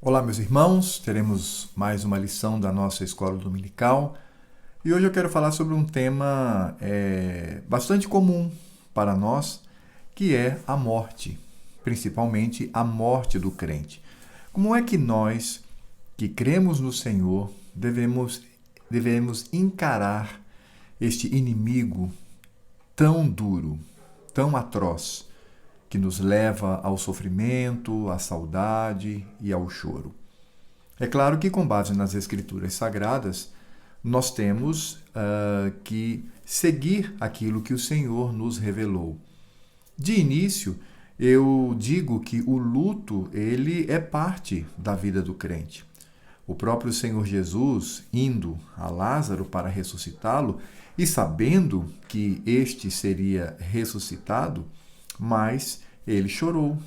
Olá, meus irmãos, teremos mais uma lição da nossa escola dominical e hoje eu quero falar sobre um tema bastante comum para nós, que é a morte, principalmente a morte do crente. Como é que nós, que cremos no Senhor, devemos encarar este inimigo tão duro, tão atroz, que nos leva ao sofrimento, à saudade e ao choro? É claro que, com base nas Escrituras Sagradas, nós temos que seguir aquilo que o Senhor nos revelou. De início, eu digo que o luto, ele é parte da vida do crente. O próprio Senhor Jesus, indo a Lázaro para ressuscitá-lo e sabendo que este seria ressuscitado, mas ele chorou,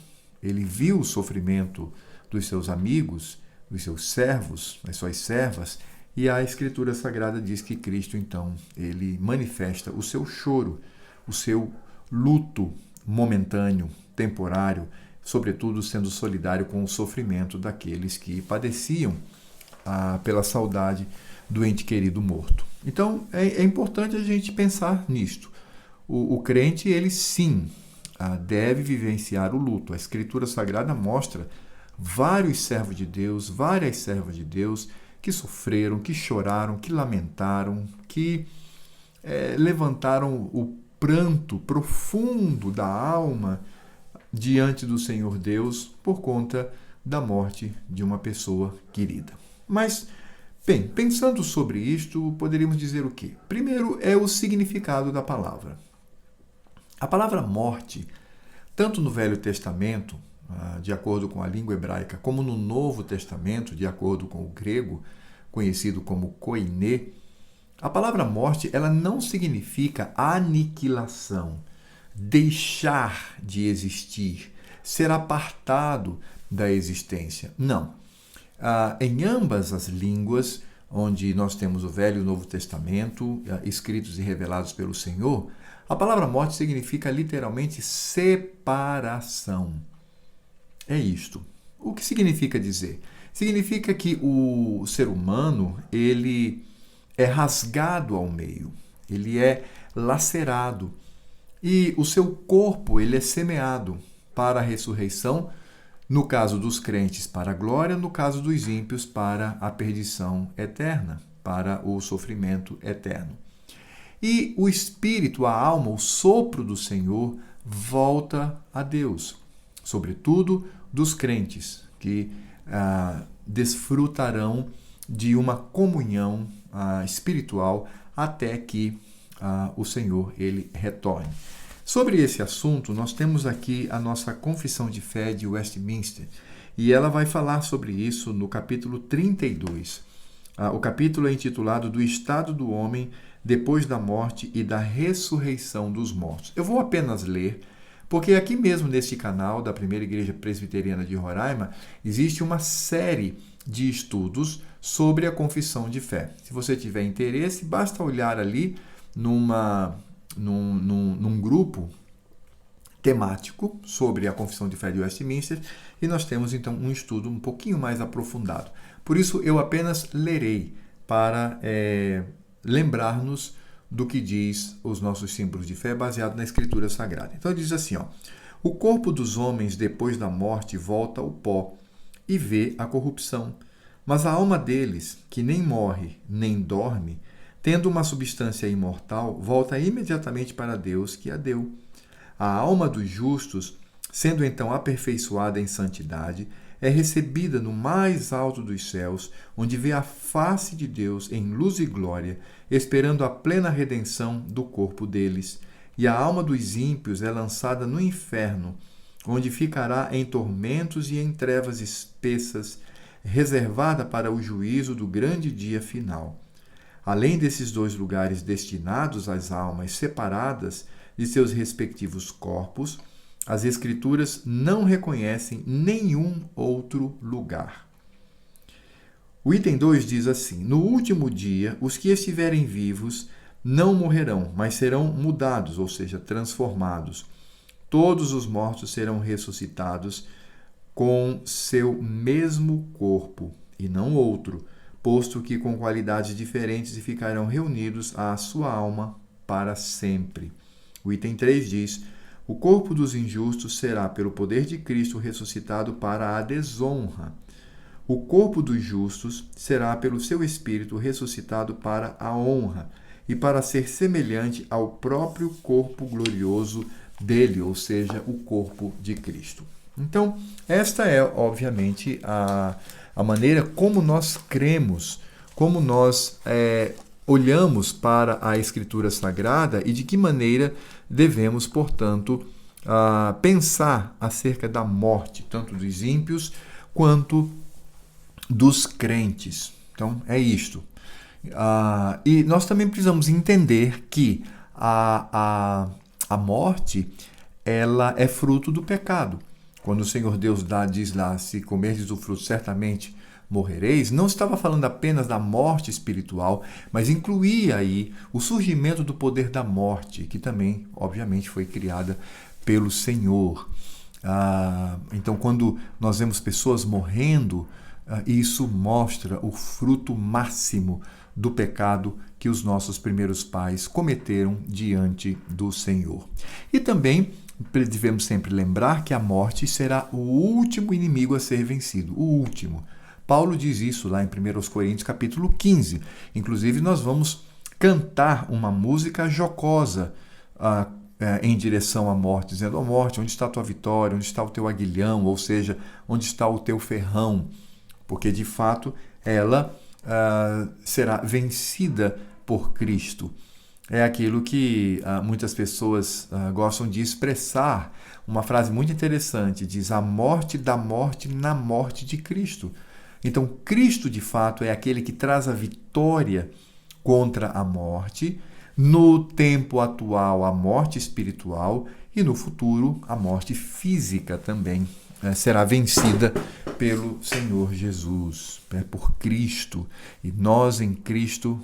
ele viu o sofrimento dos seus amigos, dos seus servos, das suas servas, e a Escritura Sagrada diz que Cristo, então, ele manifesta o seu choro, o seu luto momentâneo, temporário, sobretudo sendo solidário com o sofrimento daqueles que padeciam pela saudade do ente querido morto. Então, é importante a gente pensar nisto. O crente, ele sim, deve vivenciar o luto. A Escritura Sagrada mostra vários servos de Deus, várias servas de Deus que sofreram, que choraram, que lamentaram, que levantaram o pranto profundo da alma diante do Senhor Deus por conta da morte de uma pessoa querida. Mas, bem, pensando sobre isto, poderíamos dizer o quê? Primeiro é o significado da palavra. A palavra morte, tanto no Velho Testamento, de acordo com a língua hebraica, como no Novo Testamento, de acordo com o grego, conhecido como koiné, a palavra morte ela não significa aniquilação, deixar de existir, ser apartado da existência. Não. Em ambas as línguas, onde nós temos o Velho e o Novo Testamento, escritos e revelados pelo Senhor, a palavra morte significa literalmente separação. É isto. O que significa dizer? Significa que o ser humano, ele é rasgado ao meio, ele é lacerado e o seu corpo, ele é semeado para a ressurreição, no caso dos crentes para a glória, no caso dos ímpios para a perdição eterna, para o sofrimento eterno. E o espírito, a alma, o sopro do Senhor volta a Deus, sobretudo dos crentes que desfrutarão de uma comunhão espiritual até que o Senhor ele retorne. Sobre esse assunto, nós temos aqui a nossa Confissão de Fé de Westminster, e ela vai falar sobre isso no capítulo 32. O capítulo é intitulado Do Estado do Homem depois da morte e da ressurreição dos mortos. Eu vou apenas ler, porque aqui mesmo neste canal da Primeira Igreja Presbiteriana de Roraima existe uma série de estudos sobre a confissão de fé. Se você tiver interesse, basta olhar ali num grupo temático sobre a Confissão de Fé de Westminster e nós temos então um estudo um pouquinho mais aprofundado. Por isso eu apenas lerei para lembrar-nos do que diz os nossos símbolos de fé baseado na Escritura Sagrada. Então diz assim, o corpo dos homens depois da morte volta ao pó e vê a corrupção, mas a alma deles, que nem morre nem dorme, tendo uma substância imortal, volta imediatamente para Deus que a deu. A alma dos justos, sendo então aperfeiçoada em santidade, é recebida no mais alto dos céus, onde vê a face de Deus em luz e glória, esperando a plena redenção do corpo deles. E a alma dos ímpios é lançada no inferno, onde ficará em tormentos e em trevas espessas, reservada para o juízo do grande dia final. Além desses dois lugares destinados às almas separadas de seus respectivos corpos, as Escrituras não reconhecem nenhum outro lugar. O item 2 diz assim: no último dia, os que estiverem vivos não morrerão, mas serão mudados, ou seja, transformados. Todos os mortos serão ressuscitados com seu mesmo corpo, e não outro, posto que com qualidades diferentes e ficarão reunidos à sua alma para sempre. O item 3 diz: o corpo dos injustos será, pelo poder de Cristo, ressuscitado para a desonra. O corpo dos justos será, pelo seu Espírito, ressuscitado para a honra e para ser semelhante ao próprio corpo glorioso dele, ou seja, o corpo de Cristo. Então, esta é, obviamente, a maneira como nós cremos, como nós olhamos para a Escritura Sagrada e de que maneira devemos, portanto, pensar acerca da morte, tanto dos ímpios quanto dos crentes. Então, é isto. E nós também precisamos entender que a morte, ela é fruto do pecado. Quando o Senhor Deus diz lá, se comerdes do fruto, certamente morrereis, não estava falando apenas da morte espiritual, mas incluía aí o surgimento do poder da morte, que também, obviamente, foi criada pelo Senhor. Então, quando nós vemos pessoas morrendo, isso mostra o fruto máximo do pecado que os nossos primeiros pais cometeram diante do Senhor. E também devemos sempre lembrar que a morte será o último inimigo a ser vencido, o último. Paulo diz isso lá em 1 Coríntios capítulo 15. Inclusive, nós vamos cantar uma música jocosa em direção à morte, dizendo: ó morte, onde está a tua vitória? Onde está o teu aguilhão? Ou seja, onde está o teu ferrão? Porque, de fato, ela será vencida por Cristo. É aquilo que muitas pessoas gostam de expressar. Uma frase muito interessante diz: a morte da morte na morte de Cristo. Então, Cristo, de fato, é aquele que traz a vitória contra a morte, no tempo atual, a morte espiritual, e no futuro, a morte física também será vencida pelo Senhor Jesus, por Cristo. E nós, em Cristo,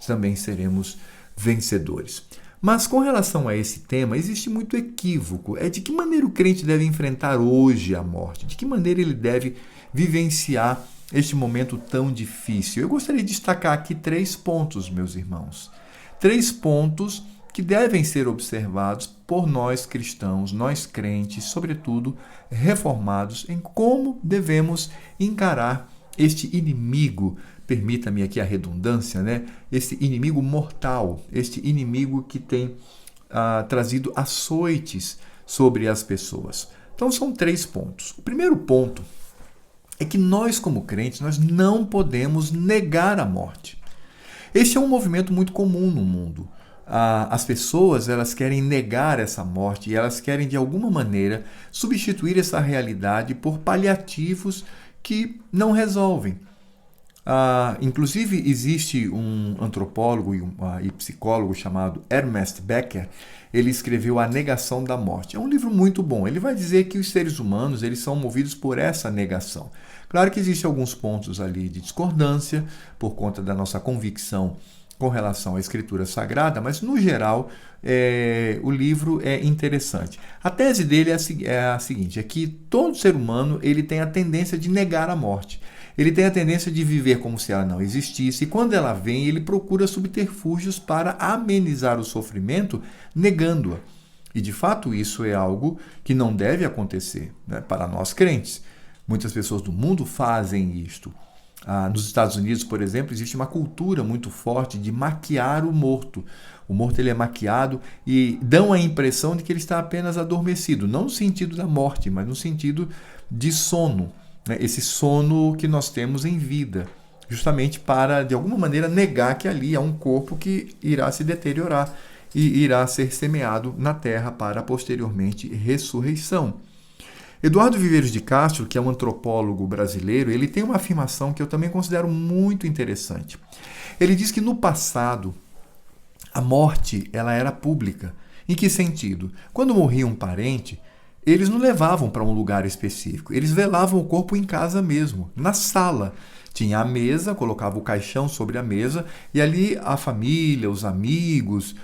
também seremos vencedores. Mas com relação a esse tema, existe muito equívoco. É de que maneira o crente deve enfrentar hoje a morte? De que maneira ele deve vivenciar este momento tão difícil? Eu gostaria de destacar aqui 3 pontos, meus irmãos. 3 pontos que devem ser observados por nós cristãos, nós crentes, sobretudo reformados, em como devemos encarar este inimigo, permita-me aqui a redundância, né? Este inimigo mortal, este inimigo que tem trazido açoites sobre as pessoas. Então, são 3 pontos. O primeiro ponto é que nós, como crentes, nós não podemos negar a morte. Este é um movimento muito comum no mundo. As pessoas, elas querem negar essa morte e elas querem, de alguma maneira, substituir essa realidade por paliativos que não resolvem. Inclusive, existe um antropólogo e psicólogo chamado Ernest Becker. Ele escreveu A Negação da Morte. É um livro muito bom. Ele vai dizer que os seres humanos eles são movidos por essa negação. Claro que existem alguns pontos ali de discordância por conta da nossa convicção com relação à Escritura Sagrada, mas, no geral, o livro é interessante. A tese dele é a seguinte, é que todo ser humano ele tem a tendência de negar a morte. Ele tem a tendência de viver como se ela não existisse, e quando ela vem, ele procura subterfúgios para amenizar o sofrimento, negando-a. E, de fato, isso é algo que não deve acontecer, né, para nós crentes. Muitas pessoas do mundo fazem isto. Nos Estados Unidos, por exemplo, existe uma cultura muito forte de maquiar o morto. O morto ele é maquiado e dão a impressão de que ele está apenas adormecido, não no sentido da morte, mas no sentido de sono, né? Esse sono que nós temos em vida, justamente para, de alguma maneira, negar que ali há um corpo que irá se deteriorar e irá ser semeado na terra para, posteriormente, ressurreição. Eduardo Viveiros de Castro, que é um antropólogo brasileiro, ele tem uma afirmação que eu também considero muito interessante. Ele diz que no passado a morte ela era pública. Em que sentido? Quando morria um parente, eles não levavam para um lugar específico, eles velavam o corpo em casa mesmo, na sala. Tinha a mesa, colocava o caixão sobre a mesa e ali a família, os amigos,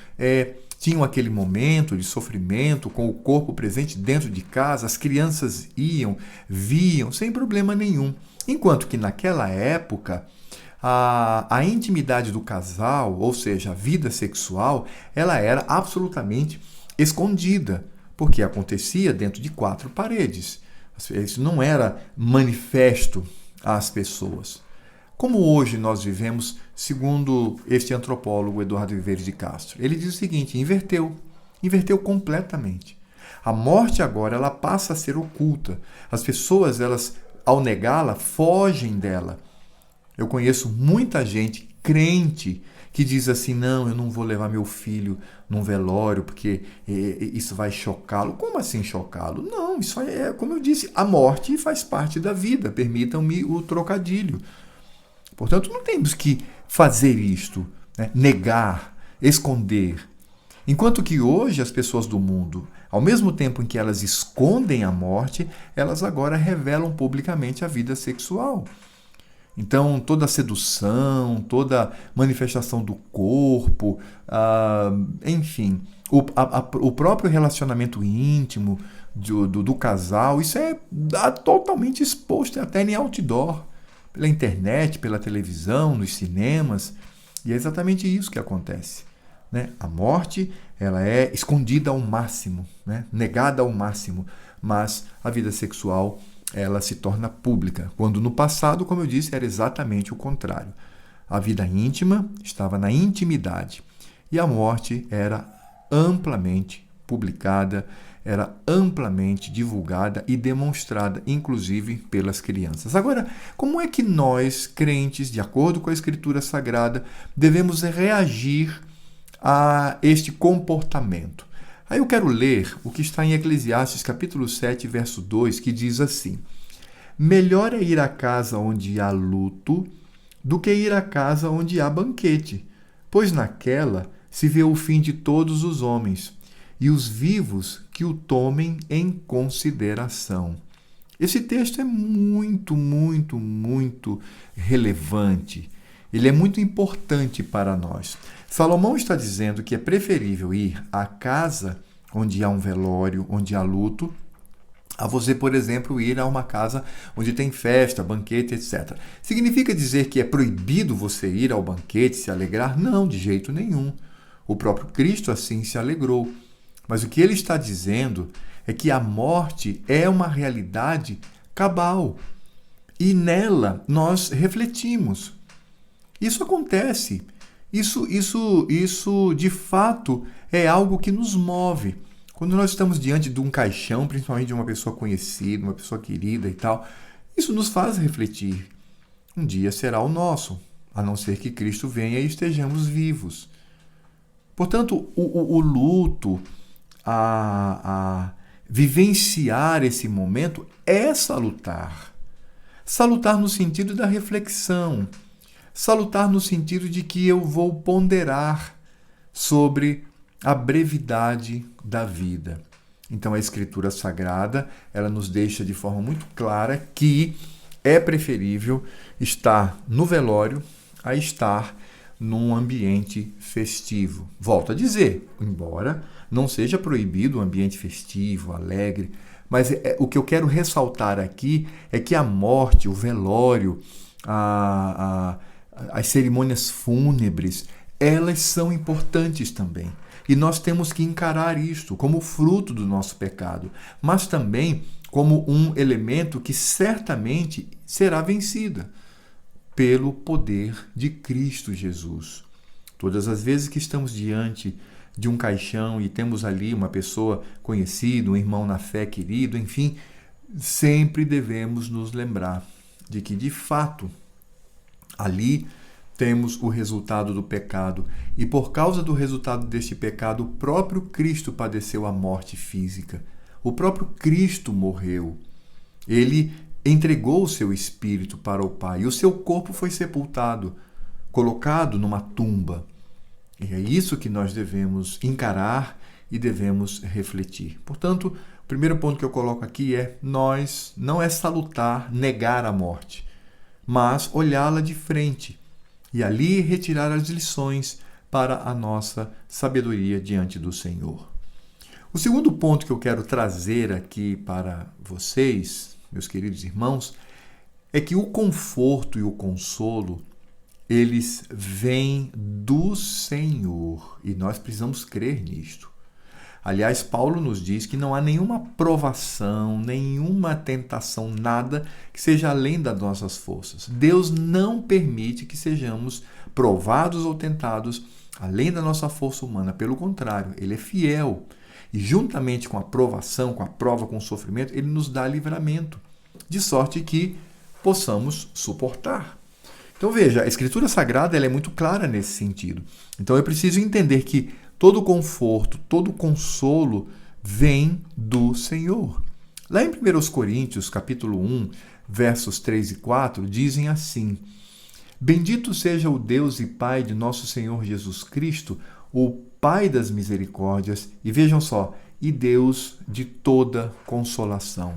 tinham aquele momento de sofrimento com o corpo presente dentro de casa, as crianças iam, viam, sem problema nenhum. Enquanto que naquela época, a intimidade do casal, ou seja, a vida sexual, ela era absolutamente escondida, porque acontecia dentro de 4 paredes. Isso não era manifesto às pessoas. Como hoje nós vivemos, segundo este antropólogo Eduardo Viveiros de Castro, ele diz o seguinte: inverteu completamente. A morte agora ela passa a ser oculta. As pessoas, elas, ao negá-la, fogem dela. Eu conheço muita gente crente que diz assim: não, eu não vou levar meu filho num velório porque isso vai chocá-lo. Como assim chocá-lo? Não, isso é, como eu disse, a morte faz parte da vida. Permitam-me o trocadilho. Portanto, não temos que fazer isto, né? Negar, esconder. Enquanto que hoje as pessoas do mundo, ao mesmo tempo em que elas escondem a morte, elas agora revelam publicamente a vida sexual. Então, toda sedução, toda manifestação do corpo, enfim, o próprio relacionamento íntimo do casal, isso é totalmente exposto até em outdoor, pela internet, pela televisão, nos cinemas. E é exatamente isso que acontece, né? A morte, ela é escondida ao máximo, né? Negada ao máximo, mas a vida sexual, ela se torna pública, quando no passado, como eu disse, era exatamente o contrário. A vida íntima estava na intimidade e a morte era amplamente publicada, era amplamente divulgada e demonstrada, inclusive pelas crianças. Agora, como é que nós, crentes, de acordo com a Escritura Sagrada, devemos reagir a este comportamento? Aí eu quero ler o que está em Eclesiastes capítulo 7, verso 2, que diz assim: melhor é ir à casa onde há luto do que ir à casa onde há banquete, pois naquela se vê o fim de todos os homens, e os vivos que o tomem em consideração. Esse texto é muito, muito, muito relevante. Ele é muito importante para nós. Salomão está dizendo que é preferível ir à casa onde há um velório, onde há luto, a você, por exemplo, ir a uma casa onde tem festa, banquete, etc. Significa dizer que é proibido você ir ao banquete, se alegrar? Não, de jeito nenhum. O próprio Cristo assim se alegrou. Mas o que ele está dizendo é que a morte é uma realidade cabal. E nela nós refletimos. Isso acontece. Isso de fato é algo que nos move. Quando nós estamos diante de um caixão, principalmente de uma pessoa conhecida, uma pessoa querida e tal, isso nos faz refletir. Um dia será o nosso, a não ser que Cristo venha e estejamos vivos. Portanto, o luto, a vivenciar esse momento é salutar. Salutar no sentido da reflexão. Salutar no sentido de que eu vou ponderar sobre a brevidade da vida. Então a Escritura Sagrada, ela nos deixa de forma muito clara que é preferível estar no velório a estar num ambiente festivo. Volto a dizer, embora não seja proibido o ambiente festivo, alegre, mas o que eu quero ressaltar aqui é que a morte, o velório, as cerimônias fúnebres, elas são importantes também. E nós temos que encarar isto como fruto do nosso pecado, mas também como um elemento que certamente será vencida pelo poder de Cristo Jesus. Todas as vezes que estamos diante de um caixão e temos ali uma pessoa conhecida, um irmão na fé querido, enfim, sempre devemos nos lembrar de que, de fato, ali temos o resultado do pecado. E por causa do resultado deste pecado, o próprio Cristo padeceu a morte física. O próprio Cristo morreu. Ele entregou o seu espírito para o Pai e o seu corpo foi sepultado, colocado numa tumba. E é isso que nós devemos encarar e devemos refletir. Portanto, o primeiro ponto que eu coloco aqui é: nós não é salutar negar a morte, mas olhá-la de frente e ali retirar as lições para a nossa sabedoria diante do Senhor. O segundo ponto que eu quero trazer aqui para vocês, meus queridos irmãos, é que o conforto e o consolo, eles vêm do Senhor e nós precisamos crer nisto. Aliás, Paulo nos diz que não há nenhuma provação, nenhuma tentação, nada que seja além das nossas forças. Deus não permite que sejamos provados ou tentados além da nossa força humana. Pelo contrário, Ele é fiel. E juntamente com a provação, com a prova, com o sofrimento, Ele nos dá livramento, de sorte que possamos suportar. Então veja, a Escritura Sagrada ela é muito clara nesse sentido. Então eu preciso entender que todo conforto, todo consolo vem do Senhor. Lá em 1 Coríntios, capítulo 1, versos 3 e 4, dizem assim: Bendito seja o Deus e Pai de nosso Senhor Jesus Cristo, o Pai das misericórdias, e vejam só, e Deus de toda consolação.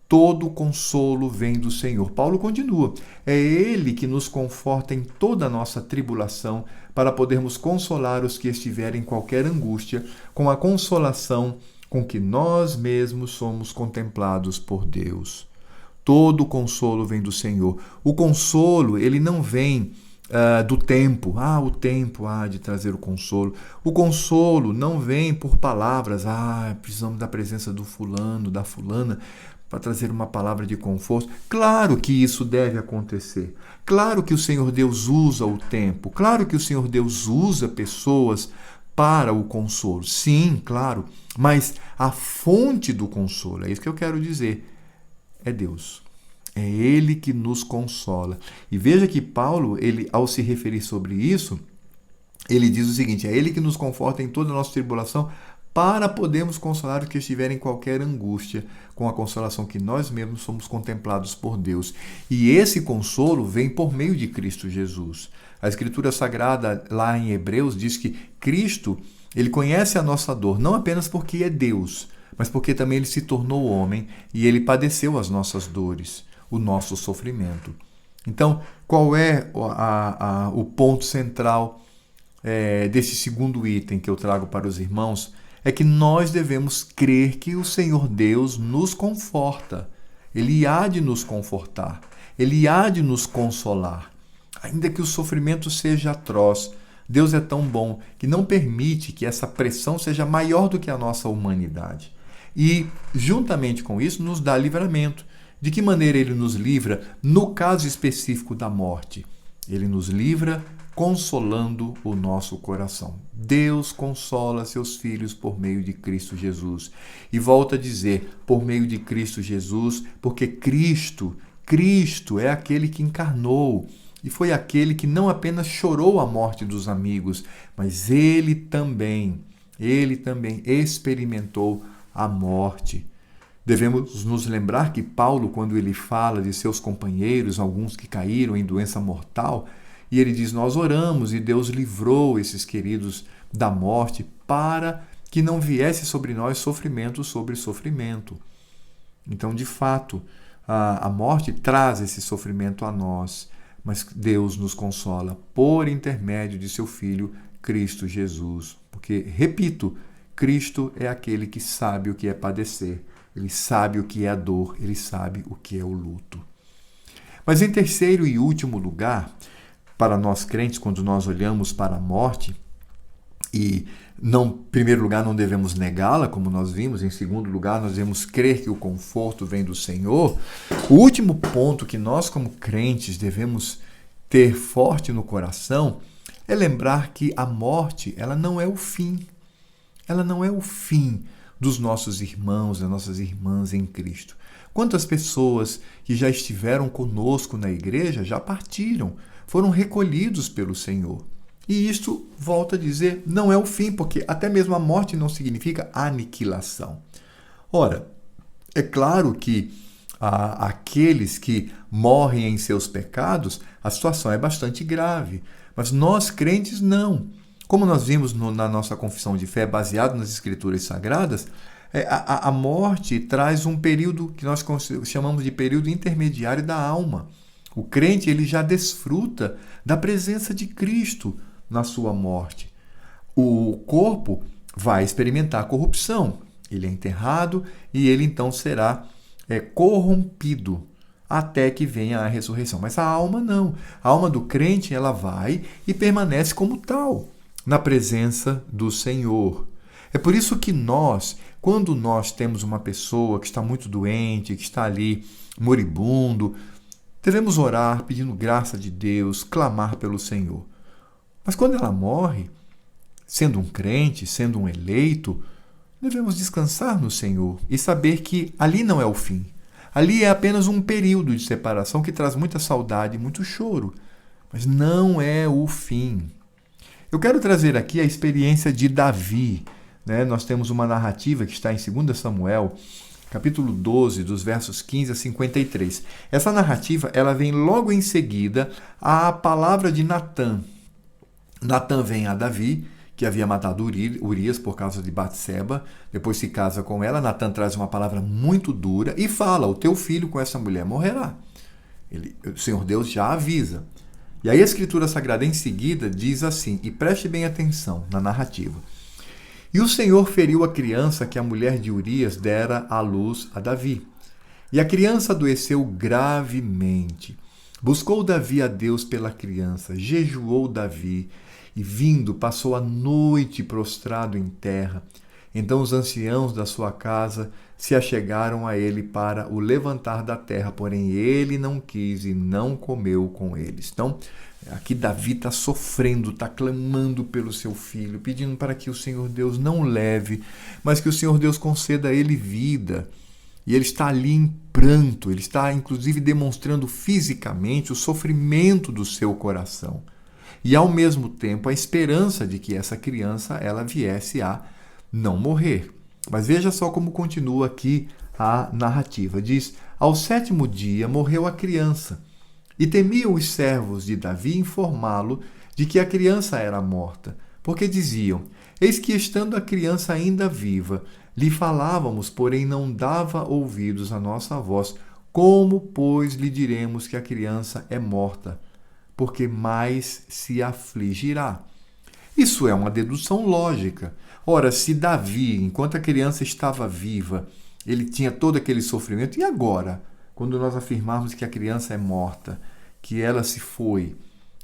Todo consolo vem do Senhor. Paulo continua. É Ele que nos conforta em toda a nossa tribulação, para podermos consolar os que estiverem em qualquer angústia, com a consolação com que nós mesmos somos contemplados por Deus. Todo consolo vem do Senhor. O consolo, ele não vem do tempo. O tempo há de trazer o consolo. O consolo não vem por palavras. Precisamos da presença do fulano, da fulana, para trazer uma palavra de conforto. Claro que isso deve acontecer. Claro que o Senhor Deus usa o tempo. Claro que o Senhor Deus usa pessoas para o consolo. Sim, claro. Mas a fonte do consolo, é isso que eu quero dizer, é Deus. É Ele que nos consola. E veja que Paulo, ele, ao se referir sobre isso, ele diz o seguinte: é Ele que nos conforta em toda a nossa tribulação, para podermos consolar os que estiverem em qualquer angústia, com a consolação que nós mesmos somos contemplados por Deus. E esse consolo vem por meio de Cristo Jesus. A Escritura Sagrada, lá em Hebreus, diz que Cristo, Ele conhece a nossa dor, não apenas porque é Deus, mas porque também Ele se tornou homem e Ele padeceu as nossas dores, o nosso sofrimento. Então, qual é o ponto central desse segundo item que eu trago para os irmãos? É que nós devemos crer que o Senhor Deus nos conforta. Ele há de nos confortar. Ele há de nos consolar. Ainda que o sofrimento seja atroz, Deus é tão bom que não permite que essa pressão seja maior do que a nossa humanidade. E, juntamente com isso, nos dá livramento. De que maneira Ele nos livra? No caso específico da morte, Ele nos livra consolando o nosso coração. Deus consola seus filhos por meio de Cristo Jesus. E volta a dizer, por meio de Cristo Jesus, porque Cristo é aquele que encarnou e foi aquele que não apenas chorou a morte dos amigos, mas ele também experimentou a morte. Devemos nos lembrar que Paulo, quando ele fala de seus companheiros, alguns que caíram em doença mortal, e ele diz, nós oramos e Deus livrou esses queridos da morte para que não viesse sobre nós sofrimento sobre sofrimento. Então, de fato, a morte traz esse sofrimento a nós, mas Deus nos consola por intermédio de seu Filho, Cristo Jesus. Porque, repito, Cristo é aquele que sabe o que é padecer, Ele sabe o que é a dor, Ele sabe o que é o luto. Mas em terceiro e último lugar, para nós crentes, quando nós olhamos para a morte, e em primeiro lugar não devemos negá-la, como nós vimos, em segundo lugar nós devemos crer que o conforto vem do Senhor, o último ponto que nós como crentes devemos ter forte no coração é lembrar que a morte, ela não é o fim. Ela não é o fim dos nossos irmãos, das nossas irmãs em Cristo. Quantas pessoas que já estiveram conosco na igreja já partiram, foram recolhidos pelo Senhor. E isto, volta a dizer, não é o fim, porque até mesmo a morte não significa aniquilação. Ora, é claro que aqueles que morrem em seus pecados, a situação é bastante grave. Mas nós crentes não. Como nós vimos na nossa confissão de fé, baseado nas Escrituras Sagradas, a morte traz um período que nós chamamos de período intermediário da alma. O crente ele já desfruta da presença de Cristo na sua morte. O corpo vai experimentar corrupção. Ele é enterrado e ele então será corrompido até que venha a ressurreição. Mas a alma não. A alma do crente, ela vai e permanece como tal, na presença do Senhor. É por isso que quando nós temos uma pessoa que está muito doente, que está ali moribundo, devemos orar pedindo graça de Deus, clamar pelo Senhor. Mas quando ela morre, sendo um crente, sendo um eleito, devemos descansar no Senhor e saber que ali não é o fim. Ali é apenas um período de separação que traz muita saudade, muito choro, mas não é o fim. Eu quero trazer aqui a experiência de Davi. Nós temos uma narrativa que está em 2 Samuel, capítulo 12, dos versos 15 a 53. Essa narrativa ela vem logo em seguida à palavra de Natã. Natã vem a Davi, que havia matado Urias por causa de Batseba, depois se casa com ela. Natã traz uma palavra muito dura e fala: o teu filho com essa mulher morrerá. O Senhor Deus já avisa. E aí a Escritura Sagrada em seguida diz assim, e preste bem atenção na narrativa: e o Senhor feriu a criança que a mulher de Urias dera à luz a Davi. E a criança adoeceu gravemente. Buscou Davi a Deus pela criança, jejuou Davi, e vindo, passou a noite prostrado em terra. Então os anciãos da sua casa se achegaram a ele para o levantar da terra, porém ele não quis e não comeu com eles. Então, aqui Davi está sofrendo, está clamando pelo seu filho, pedindo para que o Senhor Deus não leve, mas que o Senhor Deus conceda a ele vida. E ele está ali em pranto, ele está inclusive demonstrando fisicamente o sofrimento do seu coração. E ao mesmo tempo a esperança de que essa criança ela viesse a não morrer. Mas veja só como continua aqui a narrativa. Diz: ao 7º dia morreu a criança, e temiam os servos de Davi informá-lo de que a criança era morta, porque diziam: eis que estando a criança ainda viva, lhe falávamos, porém não dava ouvidos à nossa voz. Como, pois, lhe diremos que a criança é morta? Porque mais se afligirá. Isso é uma dedução lógica. Ora, se Davi, enquanto a criança estava viva, ele tinha todo aquele sofrimento, e agora, quando nós afirmarmos que a criança é morta, que ela se foi,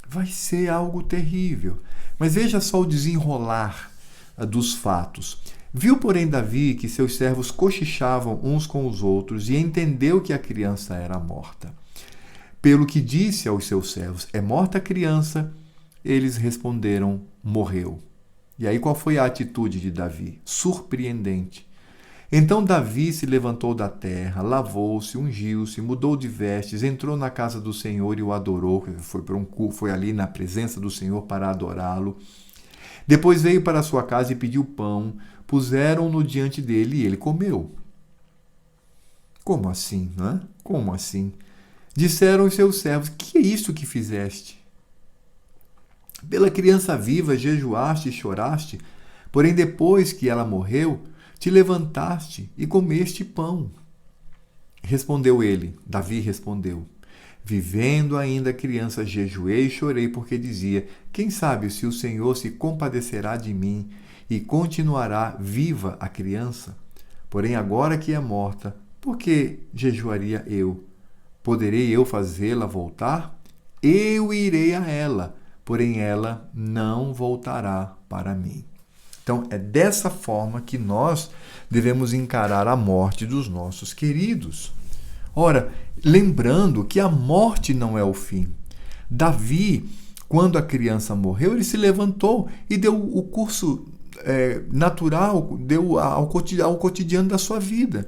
vai ser algo terrível. Mas veja só o desenrolar dos fatos. Viu, porém, Davi que seus servos cochichavam uns com os outros e entendeu que a criança era morta. Pelo que disse aos seus servos: é morta a criança? Eles responderam: morreu. E aí qual foi a atitude de Davi? Surpreendente. Então Davi se levantou da terra, lavou-se, ungiu-se, mudou de vestes, entrou na casa do Senhor e o adorou. Foi para um culto, foi ali na presença do Senhor para adorá-lo. Depois veio para a sua casa e pediu pão. Puseram-no diante dele e ele comeu. Como assim, não é? Como assim? Disseram os seus servos: que é isso que fizeste? Pela criança viva jejuaste e choraste, porém depois que ela morreu, te levantaste e comeste pão. Respondeu ele, Davi respondeu: vivendo ainda a criança jejuei e chorei, porque dizia: quem sabe se o Senhor se compadecerá de mim e continuará viva a criança? Porém agora que é morta, por que jejuaria eu? Poderei eu fazê-la voltar? Eu irei a ela, porém ela não voltará para mim. Então, é dessa forma que nós devemos encarar a morte dos nossos queridos. Ora, lembrando que a morte não é o fim. Davi, quando a criança morreu, ele se levantou e deu o curso natural, deu ao cotidiano da sua vida.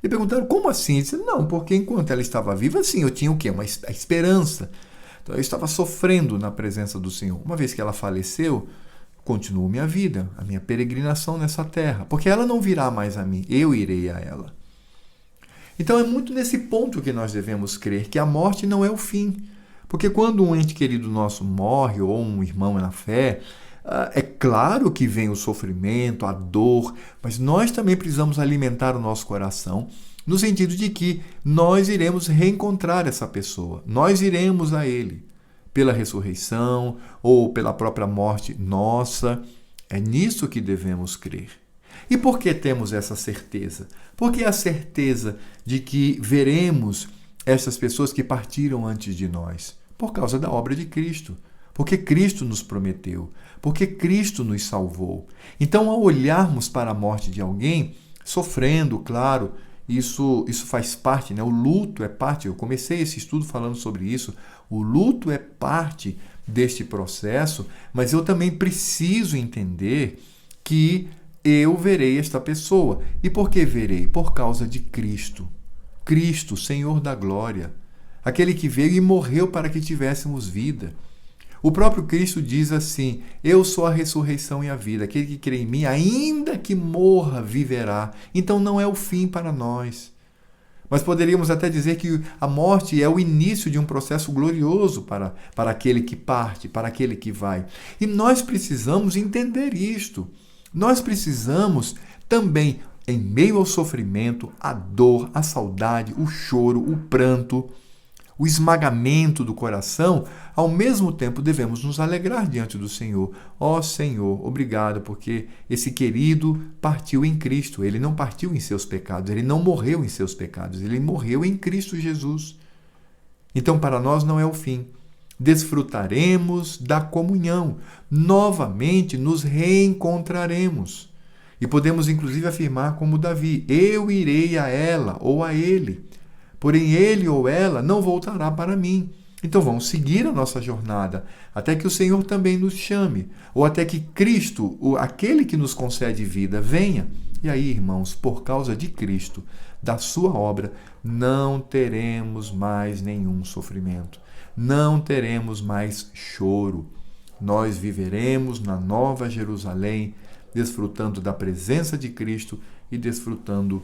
E perguntaram: como assim? Ele disse: não, porque enquanto ela estava viva, sim, eu tinha o quê? A esperança. Então, eu estava sofrendo na presença do Senhor. Uma vez que ela faleceu, continuo minha vida, a minha peregrinação nessa terra, porque ela não virá mais a mim, eu irei a ela. Então é muito nesse ponto que nós devemos crer, que a morte não é o fim. Porque quando um ente querido nosso morre, ou um irmão na fé, é claro que vem o sofrimento, a dor, mas nós também precisamos alimentar o nosso coração, no sentido de que nós iremos reencontrar essa pessoa, nós iremos a ele. pela ressurreição ou pela própria morte nossa. É nisso que devemos crer. E por que temos essa certeza? Porque a certeza de que veremos essas pessoas que partiram antes de nós, por causa da obra de Cristo. Porque Cristo nos prometeu, porque Cristo nos salvou. Então, ao olharmos para a morte de alguém, sofrendo, claro, isso faz parte, né? O luto é parte, eu comecei esse estudo falando sobre isso, o luto é parte deste processo, mas eu também preciso entender que eu verei esta pessoa. E por que verei? Por causa de Cristo. Cristo, Senhor da glória, aquele que veio e morreu para que tivéssemos vida. O próprio Cristo diz assim: eu sou a ressurreição e a vida, aquele que crê em mim, ainda que morra, viverá. Então não é o fim para nós. Mas poderíamos até dizer que a morte é o início de um processo glorioso para aquele que parte, para aquele que vai. E nós precisamos entender isto. Nós precisamos também, em meio ao sofrimento, à dor, à saudade, o choro, o pranto, o esmagamento do coração, ao mesmo tempo devemos nos alegrar diante do Senhor. Ó Senhor, obrigado, porque esse querido partiu em Cristo. Ele não partiu em seus pecados, ele não morreu em seus pecados, ele morreu em Cristo Jesus. Então, para nós não é o fim. Desfrutaremos da comunhão. Novamente nos reencontraremos. E podemos inclusive afirmar como Davi: eu irei a ela ou a ele. Porém, ele ou ela não voltará para mim. Então vamos seguir a nossa jornada, até que o Senhor também nos chame, ou até que Cristo, aquele que nos concede vida, venha. E aí, irmãos, por causa de Cristo, da sua obra, não teremos mais nenhum sofrimento, não teremos mais choro. Nós viveremos na Nova Jerusalém, desfrutando da presença de Cristo e desfrutando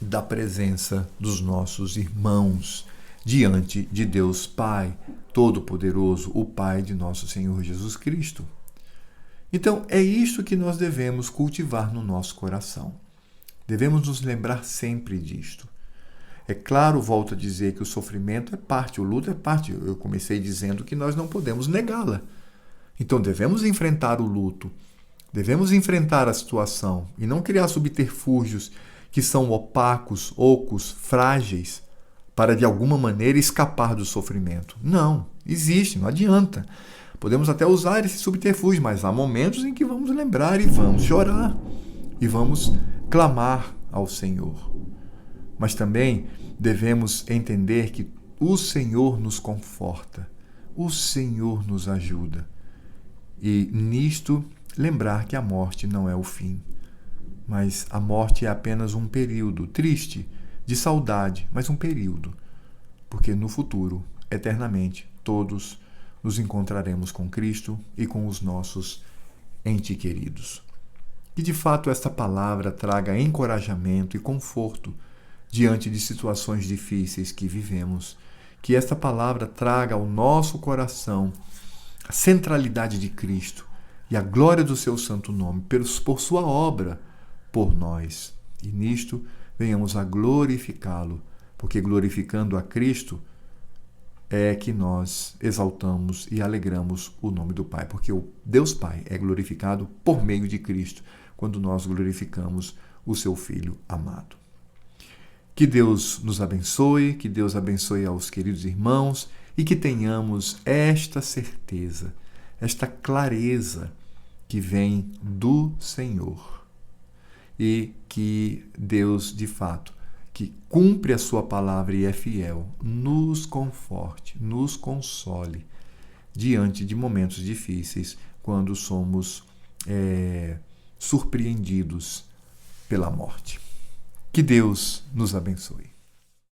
da presença dos nossos irmãos diante de Deus Pai Todo-Poderoso, o Pai de nosso Senhor Jesus Cristo. Então, é isto que nós devemos cultivar no nosso coração. Devemos nos lembrar sempre disto. É claro, volto a dizer que o sofrimento é parte, o luto é parte. Eu comecei dizendo que nós não podemos negá-la. Então, devemos enfrentar o luto, devemos enfrentar a situação e não criar subterfúgios que são opacos, ocos, frágeis, para de alguma maneira escapar do sofrimento. Não, existe, não adianta. Podemos até usar esse subterfúgio, mas há momentos em que vamos lembrar e vamos chorar e vamos clamar ao Senhor. Mas também devemos entender que o Senhor nos conforta, o Senhor nos ajuda. E nisto lembrar que a morte não é o fim. Mas a morte é apenas um período triste, de saudade, mas um período. Porque no futuro, eternamente, todos nos encontraremos com Cristo e com os nossos entes queridos. Que de fato esta palavra traga encorajamento e conforto diante de situações difíceis que vivemos. Que esta palavra traga ao nosso coração a centralidade de Cristo e a glória do seu santo nome, por sua obra, por nós. E nisto venhamos a glorificá-lo, porque glorificando a Cristo é que nós exaltamos e alegramos o nome do Pai, porque o Deus Pai é glorificado por meio de Cristo, quando nós glorificamos o seu Filho amado. Que Deus nos abençoe, que Deus abençoe aos queridos irmãos e que tenhamos esta certeza, esta clareza que vem do Senhor. E que Deus, de fato, que cumpre a sua palavra e é fiel, nos conforte, nos console diante de momentos difíceis, quando somos surpreendidos pela morte. Que Deus nos abençoe.